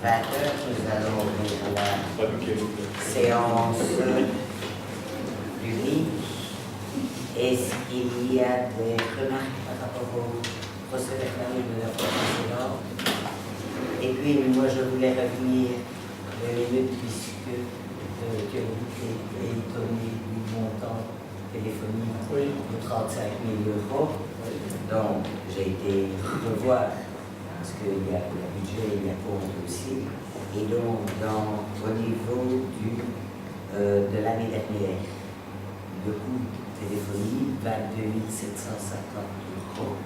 20h, nous allons ouvrir la séance publique. Est-ce qu'il y a des remarques par rapport au procès verbal de la fois précédente? Et puis, moi, je voulais revenir 2 minutes, puisque que vous êtes étonné du montant téléphonique de 35 000 €. Donc, j'ai été revoir, parce qu'il y a le budget, il y a compte aussi. Et donc, au niveau de l'année dernière, le coût téléphonie, 22 750 €.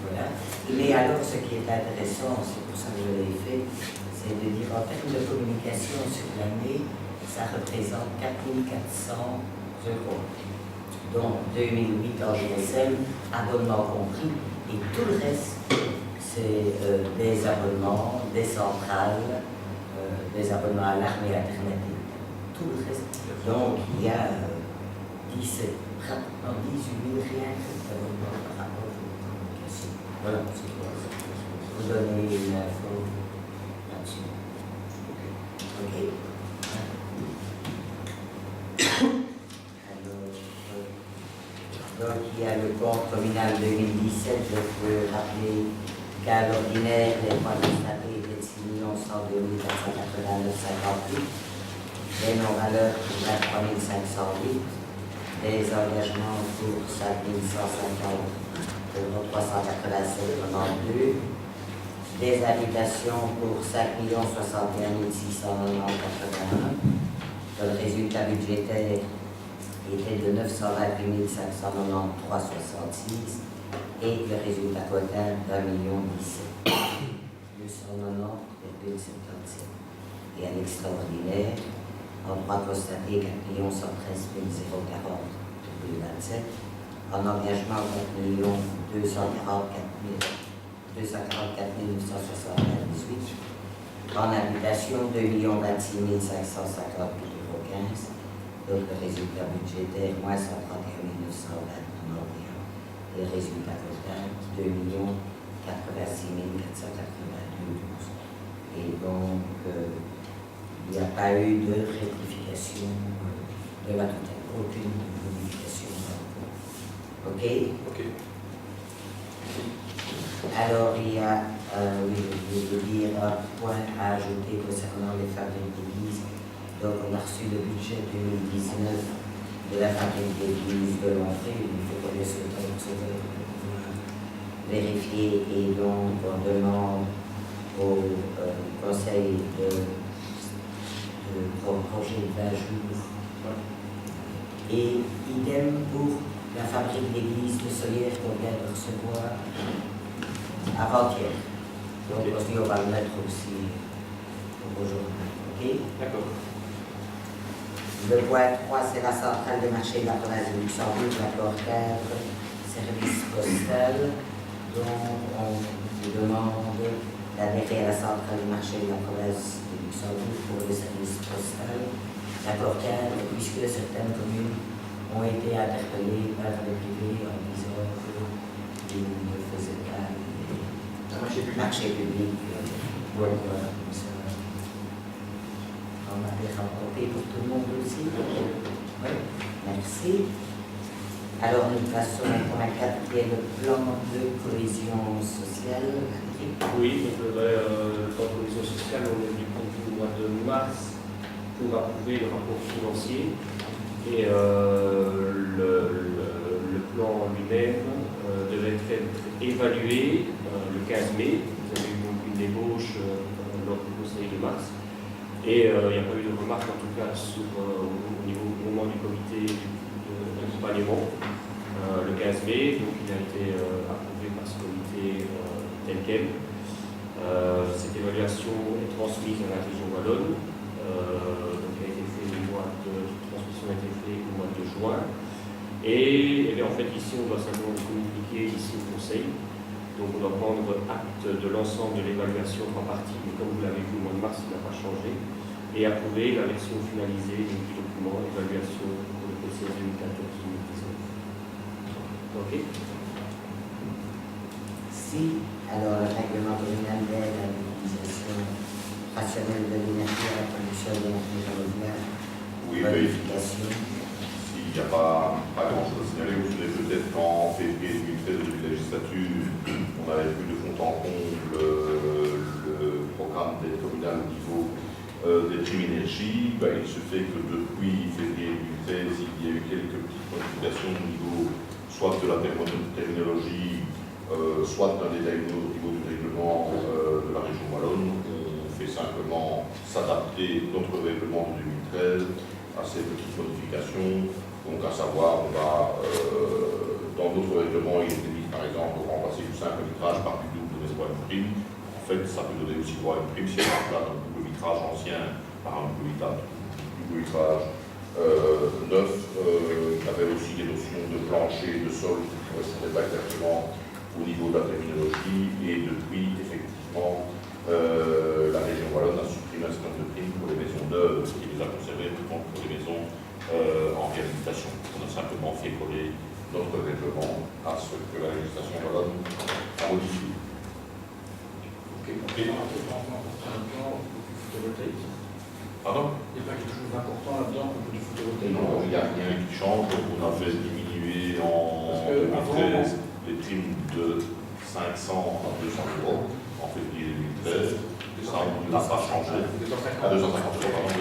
Voilà. Mais alors, ce qui est intéressant, c'est pour ça que je l'ai fait, c'est de dire en termes de communication sur l'année, ça représente 4 400 €. Donc 2008 en GSM, abonnement compris, et tout le reste, c'est des abonnements, des centrales, des abonnements à l'armée alternative, tout le reste. Donc il y a pratiquement 18 000 rien que d'abonnements par rapport aux communications. Voilà, c'est pour vous donner une info là-dessus. Ok. Donc, il y a le compte communal 2017, je peux rappeler qu'à l'ordinaire, les points constatés étaient de 6 102 489,58, les non-valeurs pour 23 508, des engagements pour 5 150 387,92, des invitations pour 5 61 691,81. Le résultat budgétaire était de 928 593,66 et le résultat total d'1 17 290,77. Et à l'extraordinaire, en droit constaté 4 113 040,27, en engagement 4 244 971,18, en invitation 2 26 550,15. Donc le résultat budgétaire, moins 131 920,91. Et le résultat total, 2 86 482,12. Et donc, il n'y a pas eu de rectification de la totale, aucune modification. OK? OK. Alors, il y a, oui, je veux dire, un point à ajouter concernant les fabriques d'église. Donc, on a reçu le budget 2019 de la fabrique d'église de l'entrée. Il faut qu'on laisse le temps pour vérifier. Et donc, on demande au conseil de projet de 20 jours. Et idem pour la fabrique d'église de Solière qu'on vient de recevoir avant-hier. Donc, on se dit, on va le mettre aussi pour aujourd'hui. OK? D'accord. Le point 3, c'est la centrale de marché de la province de Luxembourg, l'accord cadre, service postal, dont on vous demande d'adhérer à la centrale de marché de la province de Luxembourg pour le service postal, l'accord cadre, puisque certaines communes ont été interpellées par les privés en disant qu'ils ne faisaient pas les marchés publics. Voilà, comme ça. On avait rencontré pour tout le monde aussi. Oui, merci. Alors nous passons au point 4 qui est le plan de cohésion sociale. Oui, donc le plan de cohésion sociale, on est venu au mois de mars pour approuver le rapport financier. Et le plan lui-même devait être évalué le 15 mai. Vous avez eu donc une ébauche lors du conseil de mars. Et il n'y a pas eu de remarques, en tout cas, au moment du comité d'accompagnement, le 15 mai. Donc, il a été approuvé par ce comité tel quel. Cette évaluation est transmise à la région wallonne. Donc, elle a été faite transmission a été faite au mois de juin. Et bien, en fait, ici, on doit simplement communiquer ici au conseil. Donc, on doit prendre acte de l'ensemble de l'évaluation en partie. Mais comme vous l'avez vu au mois de mars, il n'a pas changé. Et approuver la version finalisée du document évaluation pour le PC 2014-2019. OK. Si, alors le règlement communal d'aide à l'utilisation opérationnel de l'énergie à la production d'énergie renouvelable. Oui, mais Modification. s'il n'y a pas grand-chose à signaler, vous savez peut-être qu'en février 2013, au début de la législature, on avait pris de fond en comble le programme d'aide communale au niveau des primes énergie. Il se fait que depuis février 2013, il y a eu quelques petites modifications au niveau soit de la terminologie, soit d'un détail au niveau du règlement de la région wallonne. On fait simplement s'adapter notre règlement de 2013 à ces petites modifications. Donc à savoir, on va, dans notre règlement, il est dit par exemple remplacer du simple vitrage par du double espoir une prime. En fait, ça peut donner aussi droit à une prime si on remplace un double vitrage ancien par un double vitrage neuf. Il y avait aussi des notions de plancher, de sol qui ne correspondaient pas exactement au niveau de la terminologie. Et depuis, effectivement, la région wallonne a supprimé un certain nombre de primes pour les maisons neuves et les a conservées pour les maisons en réhabilitation. On a simplement fait coller notre règlement à ce que la législation wallonne a modifié. Pardon? Il n'y a pas quelque chose d'important là-dedans pour du photovoltaïque? Non, il n'y a rien qui change. On a fait diminuer en 2013 les primes de 500 à 200 euros en février 2013. Ça, on ne l'a pas changé. À 250 euros, pardon.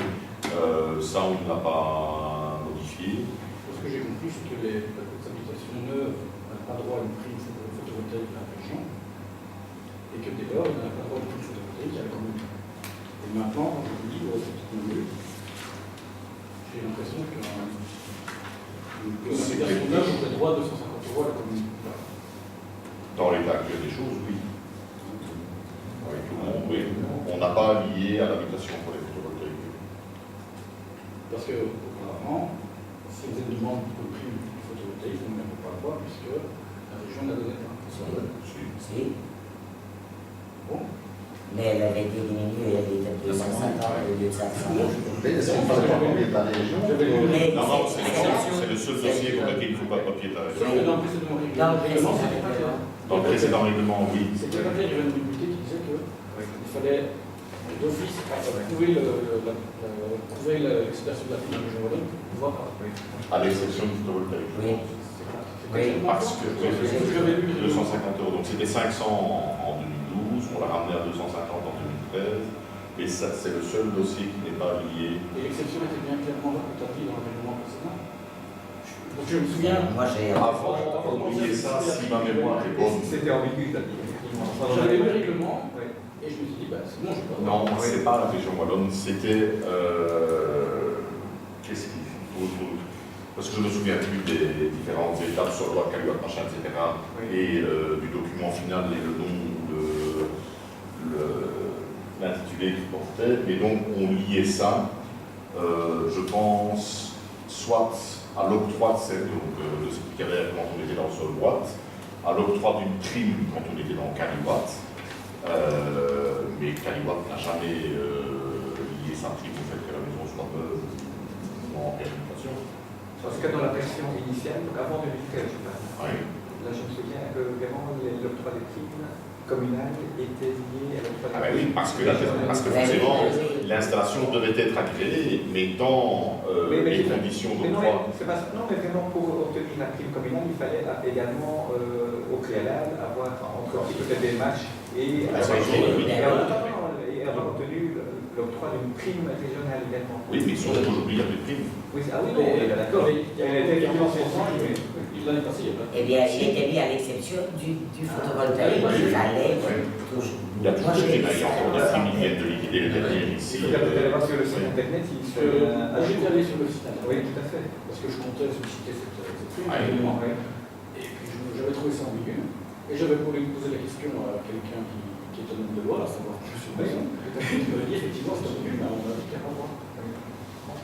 Ça, on ne l'a pas modifié. Ce que j'ai compris, c'est que les habitations neuves n'ont pas droit à une prime photovoltaïque de la région, et que dès lors, ils n'ont pas droit à une prime photovoltaïque à la commune. Et maintenant, quand je vous dis, j'ai l'impression qu'une habitation neuve aurait droit à 250 euros à la commune. Dans l'état actuel des choses, oui. Oui, tout le monde, oui. On n'a pas lié à l'habitation pour les photovoltaïques. Parce que, auparavant, si vous avez une demande pour une prime photovoltaïque, vous n'avez pas le droit, puisque la région n'a donné pas. Si. Bon. Mais elle avait été diminuée, elle était de 250 au lieu de 500. Mais est-ce qu'on parle pas de la région? Non, non, c'est le seul dossier pour lequel il ne faut pas de papier de la région. Dans le précédent règlement, c'était pas clair. Dans le précédent règlement, oui. C'était pas clair, il y avait une député qui disait qu'il fallait d'office prouver l'excitation de la prime de région wallonne pour pouvoir. À l'exception du photovoltaïque. Oui. Parce que 250 euros, donc c'était 500 en 2012, on l'a ramené à 250 en 2013, et ça c'est le seul dossier qui n'est pas lié. Et l'exception était bien clairement établie dans le règlement précédent. Donc je me souviens. Moi j'ai. Avant, oubliez ça, si ma mémoire est bonne. C'était ambigu, effectivement. J'avais le règlement, et je me suis dit, bah c'est bon, je peux pas. Non, c'est pas la région wallonne, c'était. Qu'est-ce qu'il faut. Parce que je me souviens plus des différentes étapes sur loi Caluat, machin, etc. Et du document final et le nom, l'intitulé qui portait. Et donc on liait ça, je pense, soit à l'octroi de ce qui avait quand on était dans le sol boîte, à l'octroi d'une prime quand on était dans Caluat. Mais Caluat n'a jamais lié sa prime au fait que la maison soit neuve ou en réhabilitation. Parce que dans la version initiale, donc avant 2013, je pense. Oui. Là, je me souviens que vraiment l'octroi des primes communales était lié à l'octroi des primes. Oui, parce que forcément, l'installation devait être agréée, mais dans les conditions d'octroi. Non, mais vraiment pour obtenir la prime communale, il fallait également, au préalable, avoir entrepris peut-être des matchs et avoir obtenu l'octroi d'une prime régionale également. Oui, mais aujourd'hui, il y a des primes. Oui, ah oui, mais d'accord. Il était 40%, l'année passée, il y a pas. Eh bien, il était mis à l'exception du photovoltaïque. Il fallait toujours. Il y a toujours des primes, il y a encore des primes qui viennent de liquider les dernières ici. Il faut aller voir sur le site internet. J'étais allé sur le site internet. Oui, tout à fait. Parce que je comptais solliciter cette prime. Et puis j'avais trouvé ça ambigu. Et j'avais voulu poser la question à quelqu'un qui est un homme de loi, à savoir M. Maison. Il m'avait dit effectivement c'est ambigu, mais on a dit qu'il n'y a pas droit.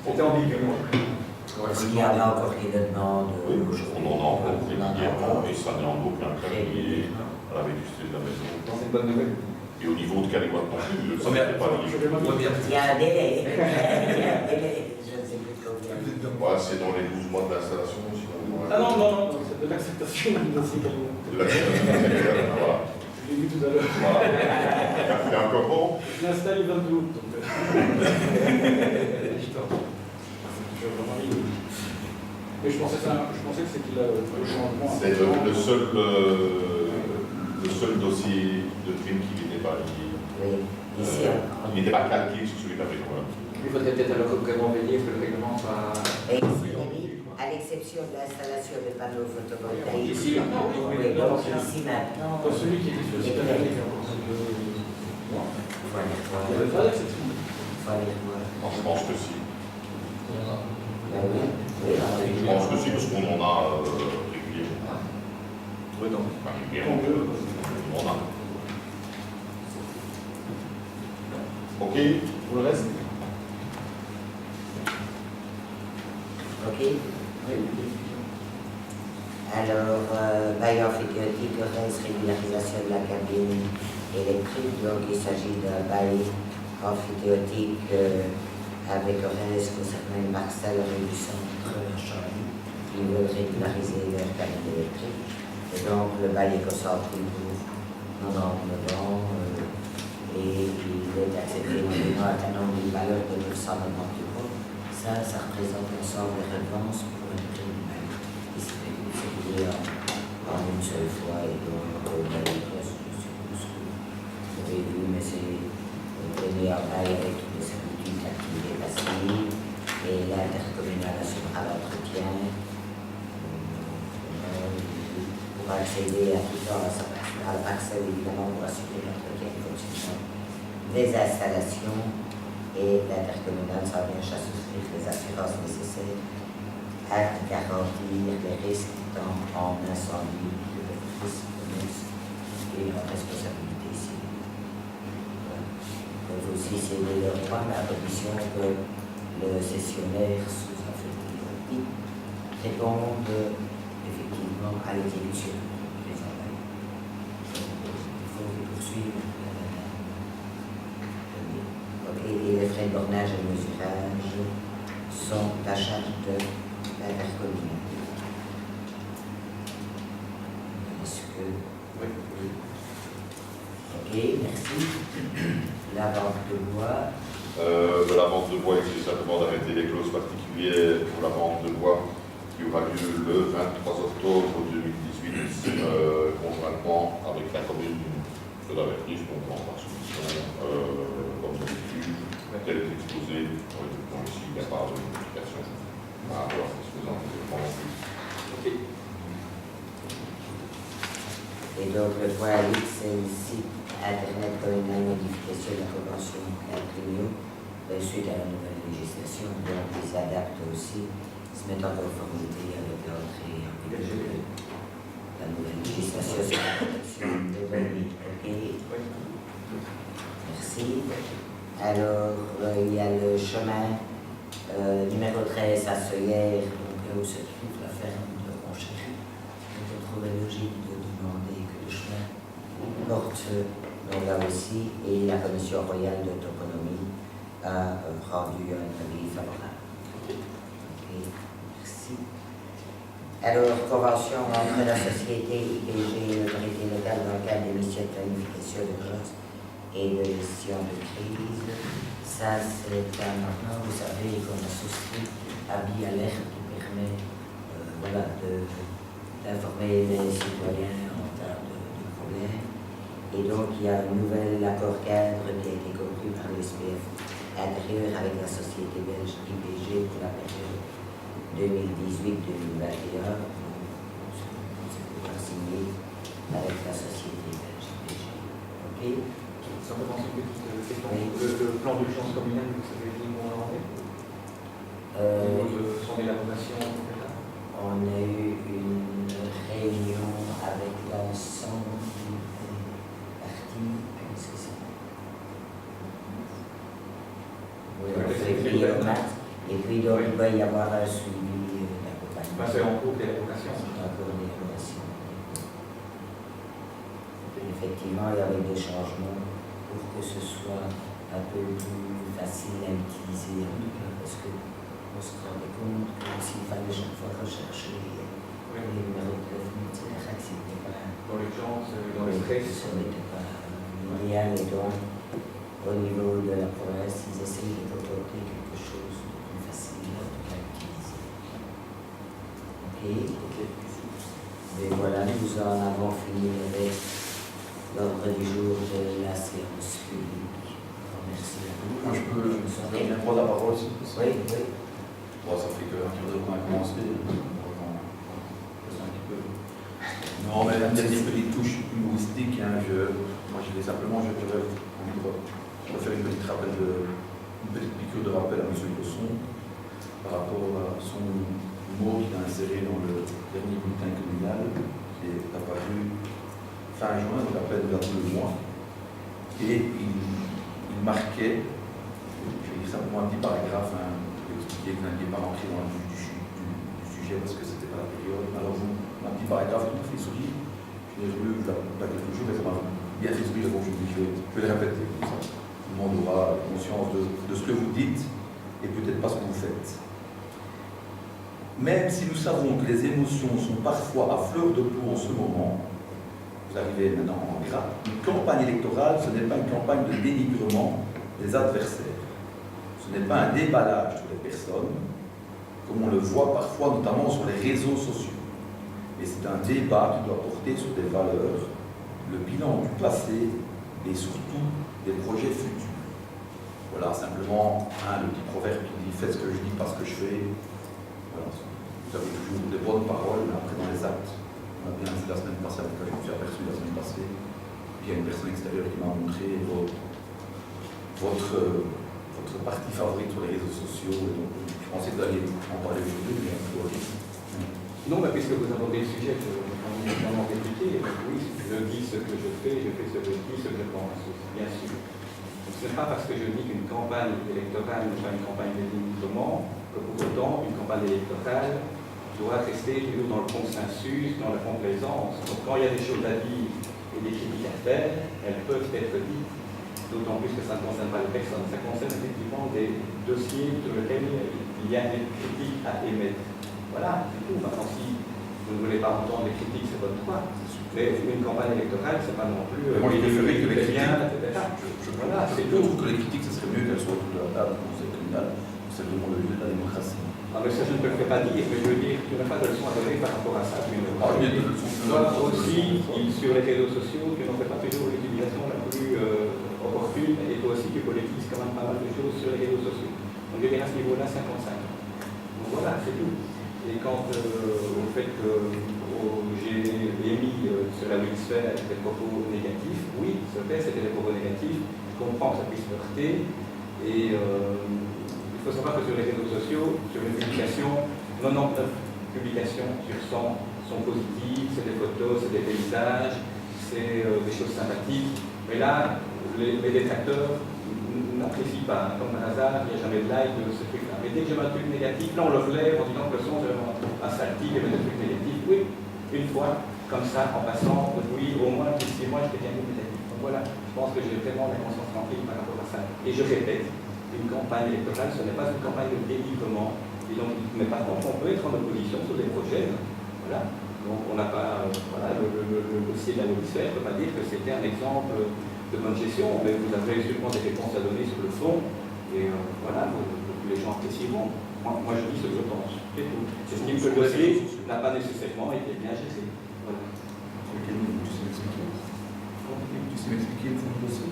C'était ambigu. Est-ce qu'il y en a encore qui le demandent? Oui, on en a encore régulièrement, et ça n'est en aucun cas lié à la vétusté de la maison. C'est une bonne nouvelle. Et au niveau de Calégois non plus, ça n'était pas lié. Il y a un délai. Il y a un délai. Je ne sais plus combien. Ouais, c'est dans les 12 mois de l'installation aussi. Ah non, c'est de l'acceptation du dossier. Voilà. Je l'ai vu tout à l'heure. Voilà. Il y a encore bon. Je l'ai installé le 22 août. Donc... Mais je pensais que c'était le changement. C'est le seul dossier de crime qui n'était pas lié. Oui, ici, Il n'était pas calqué sur celui d'avec moi. Il faudrait peut-être alors vraiment veiller que le règlement soit. et ici, à l'exception de l'installation de panneaux photovoltaïques. Ici, maintenant, Oui, donc ici maintenant. Pas celui qui était sur le site internet. Il faut aller voir. Il n'y avait pas d'exception. Il faut aller voir. Non, je pense que si. Ben oui, oui, Je pense que si, parce qu'on en a régulièrement. Oui, non. Enfin, régulièrement, on en a. Ok. Pour le reste. ok. Alors, bailleur figuratif, reste régularisation de la cabine électrique. Donc, il s'agit d'un bail amphithéotique avec reste concernant une parcelle rue du centre à Charlie. Ils veulent régulariser leur cabine électrique. Et donc, le bail est consenti pour 99 ans et il est accepté maintenant à un nombre de valeur de 990 euros. Ça représente l'ensemble des redevances pour le prix du bail. Ici, c'est lié en une seule fois et donc au bail de poste, je suppose que vous avez vu, mais c'est donné en bail avec toutes les servitudes activités passives et l'intercommunal assurera l'entretien pour accéder à tout temps à la parcelle, évidemment, pour assurer l'entretien et le fonctionnement des installations. Et l'intercommunal s'engage à souscrire les assurances nécessaires à garantir les risques en incendie, de risque et en responsabilité civile. Ils peuvent aussi céder leur droit à condition que le cessionnaire sous un fait réponde effectivement à l'exécution des travaux. Il faut poursuivre. Et les frais de bornage et de mesurage sont à charge de l'intercommunal. Est-ce que... Oui. Ok, merci. La vente de bois. De la vente de bois, il s'agit simplement d'arrêter les clauses particulières pour la vente de bois qui aura lieu le 23 octobre 2018, conjointement avec la commune de la Vertige, donc en soumission, comme d'habitude, tel est exposé. Donc ici, il n'y a pas de modification à avoir satisfaisant Ok. Et donc le point X, c'est le site internet communal modification de la convention Catrinio, suite à la nouvelle législation, donc ils s'adaptent aussi, se mettent en conformité avec l'entrée en vigueur de la nouvelle législation sur la protection des données. Ok. Merci. Alors, il y a le chemin numéro 13 à Soyères, donc là où se trouve la ferme de Ronchéry. Donc, on trouvait logique de demander que le chemin porte donc là aussi, et la Commission royale de toponymie a rendu un avis favorable. Ok, merci. Alors, convention entre la société IPG et l'autorité locale dans le cadre des missions de planification d'urgence et de gestion de crise. Ça, c'est maintenant, vous savez, qu'on a souscrit à BIALERT qui permet d'informer les citoyens en cas de problème. Et donc, il y a un nouvel accord cadre qui a été conclu par l'SPF intérieur avec la société belge IPG pour la période 2018-2021. C'est pouvoir signer avec la société belge IPG. OK? Ça me pense le plan d'urgence communale, vous savez dit où on en est son élaboration, etc. On a eu une réunion avec l'ensemble des partis, qu'est-ce que c'est? Oui, on février au mars, et puis donc il va y avoir un suivi d'accompagnement. C'est en cours d'élaboration. En cours d'élaboration. Effectivement, il y avait des changements pour que ce soit un peu plus facile à utiliser, en tout cas, parce qu'on se rendait compte que s'il fallait chaque fois rechercher les numéros de téléphone, etc., que c'était pas... Dans l'urgence, dans le stress. Ce n'était pas idéal, et donc au niveau de la province, ils essayent de développer quelque chose de plus facile en tout cas à utiliser. Ok. Et voilà, nous en avons fini avec l'ordre du jour de la séance publique. Merci à vous. Moi, je peux bien prendre la parole si vous Oui, oui. Bon, ça fait qu'un quart d'heure qu'on a commencé. Non, mais une dernière petite touche humoristique. Hein, moi, je vais simplement, je vais faire une petite piqûre de rappel à M. Cosson par rapport à son mot qu'il a inséré dans le dernier bulletin communal qui est apparu fin juin, donc à peine vers 2 mois. Et il marquait, je vais dire simplement un petit paragraphe, hein, pour expliquer que vous n'alliez pas rentrer dans le vif du sujet parce que c'était pas la période. Alors, un petit paragraphe qui m'a fait sourire. Je l'ai relu il y a quelques jours et ça m'a bien fait sourire, donc je vais le répéter comme ça. Tout le monde aura conscience de ce que vous dites et peut-être pas ce que vous faites. Même si nous savons que les émotions sont parfois à fleur de peau en ce moment, vous arrivez maintenant en gras, une campagne électorale, ce n'est pas une campagne de dénigrement des adversaires. Ce n'est pas un déballage sur les personnes, comme on le voit parfois notamment sur les réseaux sociaux. Mais c'est un débat qui doit porter sur des valeurs, le bilan du passé et surtout des projets futurs. Voilà, simplement, le petit proverbe qui dit « faites ce que je dis, pas ce que je fais ». Voilà, vous avez toujours des bonnes paroles, mais après dans les actes. On a bien vu la semaine passée, avec je me suis aperçu la semaine passée, puis il y a une personne extérieure qui m'a montré votre partie favorite sur les réseaux sociaux, et donc je pensais que vous alliez en parler aujourd'hui, mais non, mais puisque vous abordez le sujet, je vais vraiment répliquer. Oui, je dis ce que je fais ce que je dis, ce que je pense, bien sûr. Ce n'est pas parce que je dis qu'une campagne électorale n'est pas une campagne de dénigrement que pour autant une campagne électorale doit rester toujours dans le consensus, dans la complaisance. Donc quand il y a des choses à dire et des critiques à faire, elles peuvent être dites, d'autant plus que ça ne concerne pas les personnes, ça concerne effectivement des dossiers sur lesquels il y a des critiques à émettre. Voilà, c'est tout. Maintenant, si vous ne voulez pas entendre les critiques, c'est votre droit. Mais une campagne électorale, c'est pas non plus moi, je préférais que les critiques, etc. Voilà, je trouve que les critiques, ce serait mieux qu'elles soient autour de la table du Conseil communal, c'est le monde de la démocratie. Ah, mais ça, je ne te le fais pas dire, mais je veux dire, tu n'as pas de leçon à donner par rapport à ça. Tu ne Toi aussi, sur les réseaux sociaux, tu n'en fais pas toujours l'utilisation la plus opportune, et toi aussi, tu politises quand même pas mal de choses sur les réseaux sociaux. Donc, je dirais à ce niveau-là, 55. Donc voilà, c'est tout. Et quant au fait que j'ai émis sur la Wilsphère des propos négatifs, oui, ce fait, c'était des propos négatifs. Je comprends que ça puisse heurter. Et il faut savoir que sur les réseaux sociaux, sur les publications, 99 publications sur 100 sont positives, c'est des photos, c'est des paysages, c'est des choses sympathiques. Mais là, les détracteurs n'apprécient pas. Comme par hasard, il n'y a jamais de like de ce truc-là. Mais dès que j'ai un truc négatif, là on le relève en disant que le son est vraiment asaltique, il y avait des trucs négatifs. Oui, une fois, comme ça, en passant depuis au moins 6 mois, j'étais bien négatif. Donc voilà, je pense que j'ai vraiment la conscience tranquille par rapport à ça. Et je répète, une campagne électorale, ce n'est pas une campagne de dénigrement. Et donc, mais par contre, on peut être en opposition sur des projets. Voilà. Donc, on n'a pas. Voilà, le dossier de la Wilsphère ne peut pas dire que c'était un exemple de bonne gestion, mais vous avez sûrement des réponses à donner sur le fond. Et voilà, les gens apprécieront. Moi, je dis ce que je pense. C'est tout. J'estime que le dossier n'a pas nécessairement été bien géré. Voilà. Tu sais m'expliquer le fond du dossier?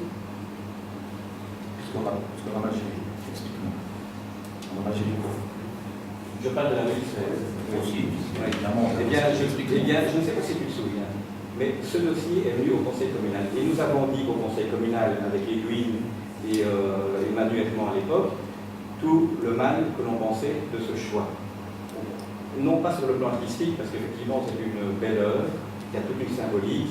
Parce qu'on a mal géré. Explique-moi. On a mal géré quoi? Je parle de la Wilsphère. Aussi, évidemment. Eh bien, je ne sais pas si tu te souviens, mais ce dossier est venu au Conseil communal. Et nous avons dit au Conseil communal, avec Edwin et Emmanuel à l'époque, tout le mal que l'on pensait de ce choix. Non pas sur le plan artistique, parce qu'effectivement c'est une belle œuvre, qui a toute une symbolique,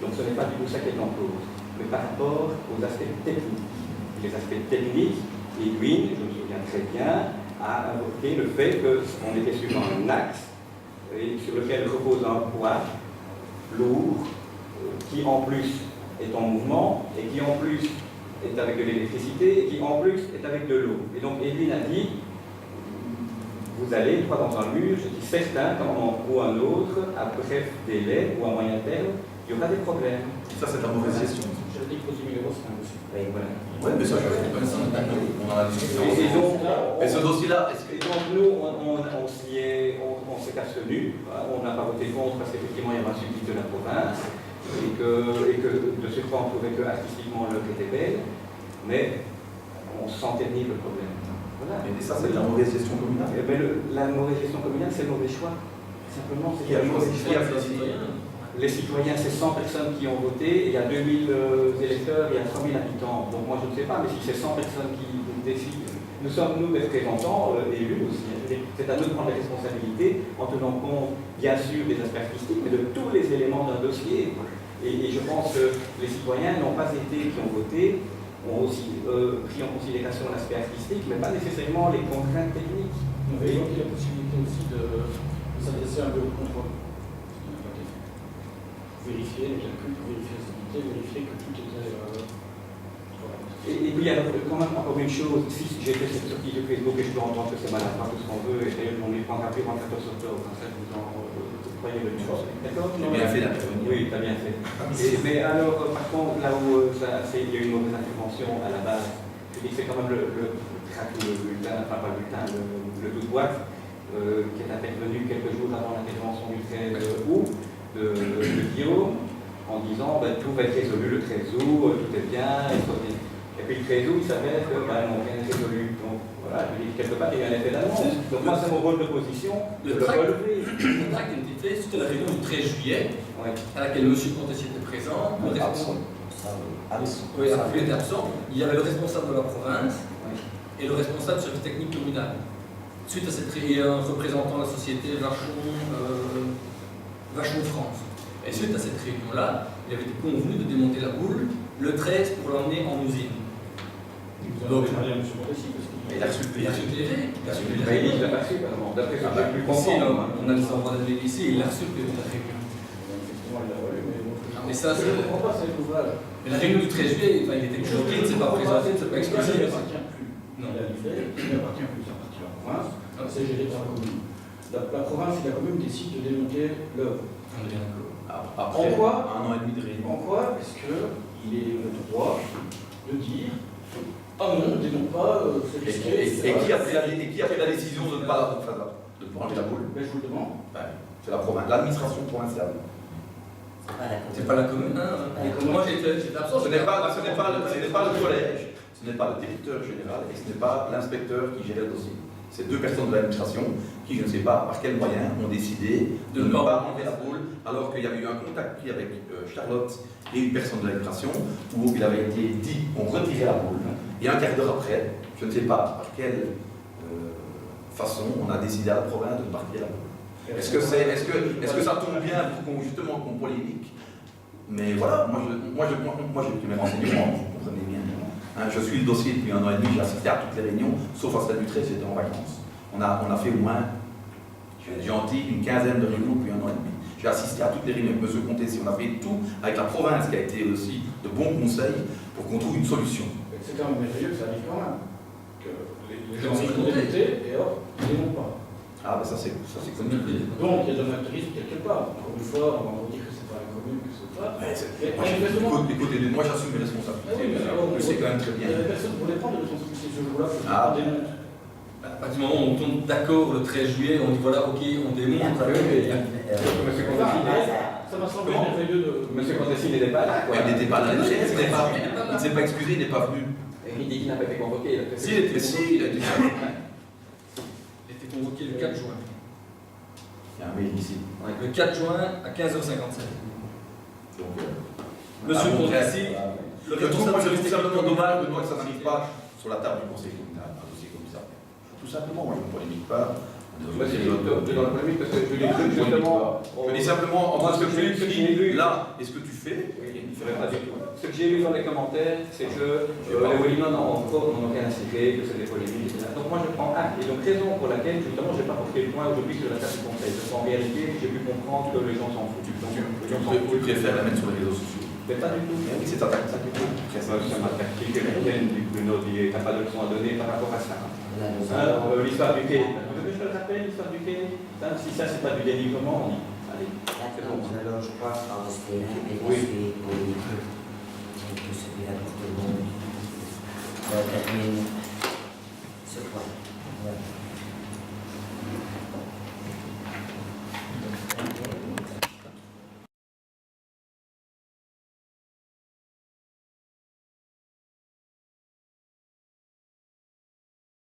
donc ce n'est pas du tout ça qui est en cause, mais par rapport aux aspects techniques. Les aspects techniques, Edwin, je me souviens très bien, a invoqué le fait qu'on était sur un axe et sur lequel repose un poids lourd, qui en plus est en mouvement et qui en plus est avec de l'électricité et qui en plus est avec de l'eau. Et donc Edwin a dit, vous allez droit dans un mur, je dis certain qu'à un moment ou un autre, à bref délai ou à moyen terme, il y aura des problèmes. Ça, c'est de la mauvaise gestion. je dis que pour 10 000 euros, c'est impossible. Oui, voilà. Oui, mais ça, on en a discuté. Et donc, Et ce dossier-là, est-ce que... et donc nous, on s'est abstenu, on n'a pas voté contre parce qu'effectivement il y avait un subside de la province et que de ce fait on trouvait que artistiquement l'œuvre était belle, mais on sentait venir le problème. Voilà. Et ça, c'est de la mauvaise gestion communale. Eh ben, la mauvaise gestion communale, c'est le mauvais choix. Simplement, c'est Qui a le mauvais choisi, choix. qui a choisi? Les citoyens, c'est 100 personnes qui ont voté, il y a 2000 électeurs, il y a 3000 habitants. Donc moi je ne sais pas, mais si c'est 100 personnes qui décident, nous sommes nous des représentants élus aussi. C'est à nous de prendre les responsabilités en tenant compte bien sûr des aspects artistiques, mais de tous les éléments d'un dossier. Et je pense que les citoyens n'ont pas été, qui ont voté, ont aussi pris en considération l'aspect artistique, mais pas nécessairement les contraintes techniques. On avait évoqué la possibilité aussi de s'adresser un peu au contrôle. Vérifier les calculs, vérifier la stabilité, vérifier que tout était correct. Et puis, alors, quand même, encore une chose, si j'ai fait cette sortie de Facebook et je peux entendre que c'est maladroit, tout ce qu'on veut, et d'ailleurs, on les prendra plus en 14 octobre, comme ça, je vous en croyez le chose. D'accord? J'ai bien fait d'intervenir. Oui, tu as bien fait. Mais alors, par contre, là où il y a eu une mauvaise intervention à la base, je dis que c'est quand même le bulletin, enfin pas le bulletin, le doute boîte, qui est intervenu quelques jours avant l'intervention du 13 août de Guillaume, en disant tout va être résolu le 13 août, tout est bien, et puis le 13 août, il s'avère que non, rien n'est résolu. Donc voilà, je dis quelque part, il y a un effet d'annonce. Donc moi, c'est mon rôle d'opposition de le relever. Le tract a été fait suite à la réunion du 13 juillet, à laquelle M. Contessier était présent. Le responsable était absent. Il y avait le responsable de la province et le responsable du service technique communal. Suite à cette réunion, représentant la société Vachon France. Et suite à cette réunion-là, il avait été convenu de démonter la boule le 13 pour l'emmener en usine. Donc, je vais M. Contessier, parce qu'il Il a reçu le Il a reçu le PV. Il a reçu le Il PV. l'a pas su, d'après ce que j'ai pu Ici, comprendre. on a le savoir de ici, il a reçu le PV de la réunion. effectivement, il l'a relu, mais bon. Mais ça, Je ne comprends pas, c'est l'ouvrage. Mais la réunion du 13 juillet, enfin, il était choqué, il ne s'est pas présenté, il ne s'est pas Il expliqué. ne appartient plus. Non. Il a livré, il n'appartient plus, ça appartient à la province, c'est géré par la commune. La province et la commune décident de démonter l'œuvre. On est bien d'accord. Après En quoi un an et demi de réunion. En quoi est-ce qu'il est le droit de dire ah non, on ne démonte pas, c'est risqué. Et qui a pris la décision de ne pas enlever la boule? Mais je vous le demande. C'est la province, l'administration provinciale. C'est pas la commune, hein. Moi j'étais absent. Ce n'est pas le collège, ce n'est pas le directeur général et ce n'est pas l'inspecteur qui gérait le dossier. C'est deux personnes de l'administration qui, je ne sais pas par quels moyens, ont décidé de ne pas enlever la boule, alors qu'il y avait eu un contact pris avec Charlotte et une personne de l'administration où il avait été dit qu'on retirait la boule. Et un quart d'heure après, je ne sais pas par quelle façon on a décidé à la province de ne pas retirer la boule. Est-ce que ça tombe bien pour qu'on polémique? Mais voilà, moi j'ai pris mes renseignements, vous comprenez bien. Hein, je suis le dossier depuis 1 an et demi, j'ai assisté à toutes les réunions, sauf à celle du 13, j'étais en vacances. On a fait au moins, je vais être gentil, une quinzaine de réunions depuis 1 an et demi. J'ai assisté à toutes les réunions avec M. Contessier, on a fait tout avec la province qui a été aussi de bons conseils pour qu'on trouve une solution. C'est quand même merveilleux que ça arrive quand même. Que les gens sont démontés et hop, ils ne démontent pas. Ah, ben ça c'est connu. Donc il y a de l'amateurisme quelque part. Encore une fois, on va vous dire que c'est pas la commune, que c'est pas. Écoutez, moi j'assume mes responsabilités. Je sais quand même très bien. Il y a personne pour les prendre les responsabilités ce jour-là. Ah. On démonte. À partir du moment où on tombe d'accord le 13 juillet, on dit voilà, ok, on démonte. Monsieur Contessier, Ça m'a semblé merveilleux de. Monsieur Contessier n'était pas là, quoi. Il n'était pas là, il ne s'est pas excusé, il n'est pas venu. Il dit qu'il n'a pas été convoqué. Si, il était il a été Il était convoqué le 4 juin. Il y a un mail ici. Le 4 juin à 15h57. Donc, Monsieur Contessier, le je trouve responsable simplement dommage que ça n'arrive pas sur la table du conseil communal, un dossier comme ça. Tout simplement, moi je ne polémique pas. Moi, c'est dans la polémique parce que je l'ai cru justement. Je dis simplement, entre ce que tu écris là et ce que tu fais, il ne ferait pas du tout. Ce que j'ai lu dans les commentaires, c'est que les Wallinois n'en ont rien à cirer, que c'est des polémiques, etc. Donc moi je prends acte. Et donc raison pour laquelle justement je n'ai pas porté le point aujourd'hui sur la table du conseil. Parce qu'en réalité, j'ai pu comprendre que les gens s'en foutent. Donc tu préfères la mettre sur les réseaux sociaux. Mais pas du tout. Oui, c'est ta tactique. C'est ma tactique américaine du Nodier. Tu n'as pas de leçon à donner par rapport à ça. L'histoire du quai. Je te le rappelle, l'histoire du quai. Si ça, c'est pas du dénigrement, on dit. Allez. Alors, je crois, France, c'est Oui. pour termine.